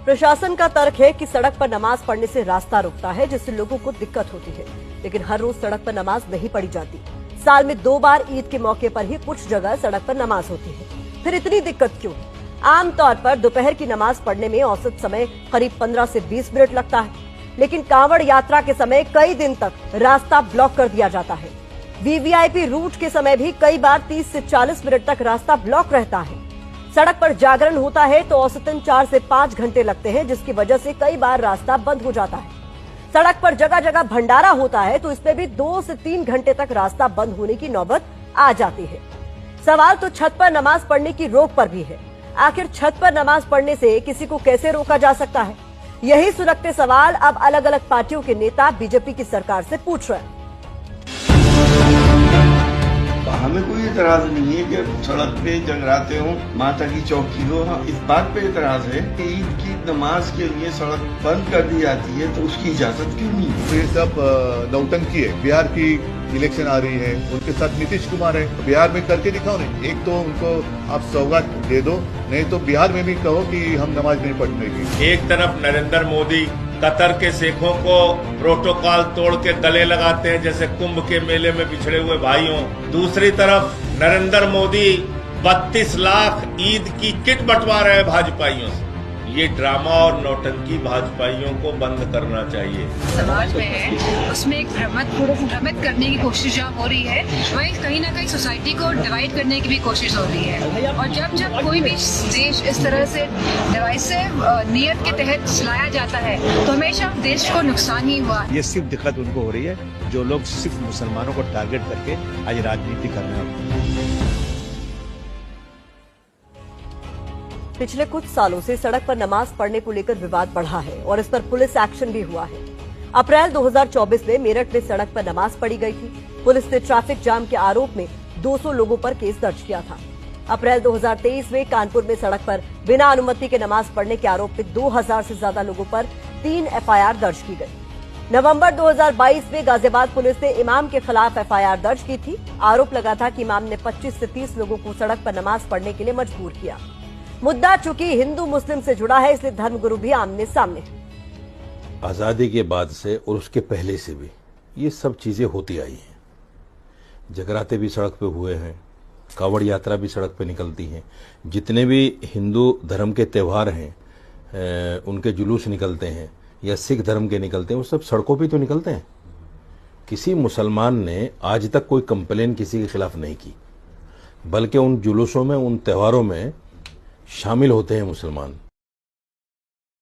प्रशासन का तर्क है कि सड़क पर नमाज पढ़ने से रास्ता रुकता है, जिससे लोगों को दिक्कत होती है। लेकिन हर रोज सड़क पर नमाज नहीं पढ़ी जाती। साल में 2 बार ईद के मौके पर ही कुछ जगह सड़क पर नमाज होती है। फिर इतनी दिक्कत क्यों? आमतौर पर दोपहर की नमाज पढ़ने में औसत समय करीब 15 से 20 मिनट लगता है, लेकिन कांवड़ यात्रा के समय कई दिन तक रास्ता ब्लॉक कर दिया जाता है। वीवीआईपी रूट के समय भी कई बार 30 से 40 मिनट तक रास्ता ब्लॉक रहता है। सड़क पर जागरण होता है तो औसतन 4 से 5 घंटे लगते हैं, जिसकी वजह से कई बार रास्ता बंद हो जाता है। सड़क पर जगह जगह भंडारा होता है तो इसमें भी 2 से 3 घंटे तक रास्ता बंद होने की नौबत आ जाती है। सवाल तो छत पर नमाज पढ़ने की रोक पर भी है। आखिर छत पर नमाज पढ़ने से किसी को कैसे रोका जा सकता है? यही सुलगते सवाल अब अलग अलग पार्टियों के नेता बीजेपी की सरकार से पूछ रहे हैं। हमें कोई एतराज नहीं है कि सड़क पे जगराते हो, माता की चौकी हो। हाँ, इस बात पे एतराज है कि ईद की नमाज के लिए सड़क बंद कर दी जाती है तो उसकी इजाजत क्यों नहीं है? ये सब नौटंकी है। बिहार की इलेक्शन आ रही है, उनके साथ नीतीश कुमार है। बिहार में करके दिखाओ नहीं। एक तो उनको आप सौगात दे दो, नहीं तो बिहार में भी कहो कि हम नमाज नहीं पढ़ने की। एक तरफ नरेंद्र मोदी कतर के शेखों को प्रोटोकॉल तोड़ के गले लगाते हैं जैसे कुंभ के मेले में बिछड़े हुए भाइयों, दूसरी तरफ नरेंद्र मोदी 32 लाख ईद की किट बंटवा रहे हैं भाजपाइयों से। ये ड्रामा और नौटंकी भाजपाइयों को बंद करना चाहिए। समाज में है उसमें एक भ्रमित करने की कोशिश जहाँ हो रही है, वही कहीं ना कहीं सोसाइटी को डिवाइड करने की भी कोशिश हो रही है। और जब कोई भी देश इस तरह से डिवाइसिव नियत के तहत चलाया जाता है तो हमेशा देश को नुकसान ही हुआ। ये सिर्फ दिक्कत उनको हो रही है जो लोग सिर्फ मुसलमानों को टारगेट करके आज राजनीति कर रहे हैं। पिछले कुछ सालों से सड़क पर नमाज पढ़ने को लेकर विवाद बढ़ा है और इस पर पुलिस एक्शन भी हुआ है। अप्रैल 2024 में मेरठ में सड़क पर नमाज पढ़ी गई थी। पुलिस ने ट्रैफिक जाम के आरोप में 200 लोगों पर केस दर्ज किया था। अप्रैल 2023 में कानपुर में सड़क पर बिना अनुमति के नमाज पढ़ने के आरोप में 2000 से ज्यादा लोगों पर 3 एफआईआर दर्ज की गई। नवंबर 2022 में गाजियाबाद पुलिस ने इमाम के खिलाफ एफआईआर दर्ज की थी। आरोप लगा था कि इमाम ने 25 से 30 लोगों को सड़क पर नमाज पढ़ने के लिए मजबूर किया। मुद्दा चूंकि हिंदू मुस्लिम से जुड़ा है, इसलिए धर्मगुरु भी आमने सामने। आजादी के बाद से और उसके पहले से भी ये सब चीजें होती आई हैं। जगराते भी सड़क पे हुए हैं, कांवड़ यात्रा भी सड़क पे निकलती हैं। जितने भी हिंदू धर्म के त्यौहार हैं, उनके जुलूस निकलते हैं या सिख धर्म के निकलते हैं, वो सब सड़कों पे तो निकलते हैं। किसी मुसलमान ने आज तक कोई कंप्लेन किसी के खिलाफ नहीं की, बल्कि उन जुलूसों में, उन त्योहारों में शामिल होते हैं मुसलमान।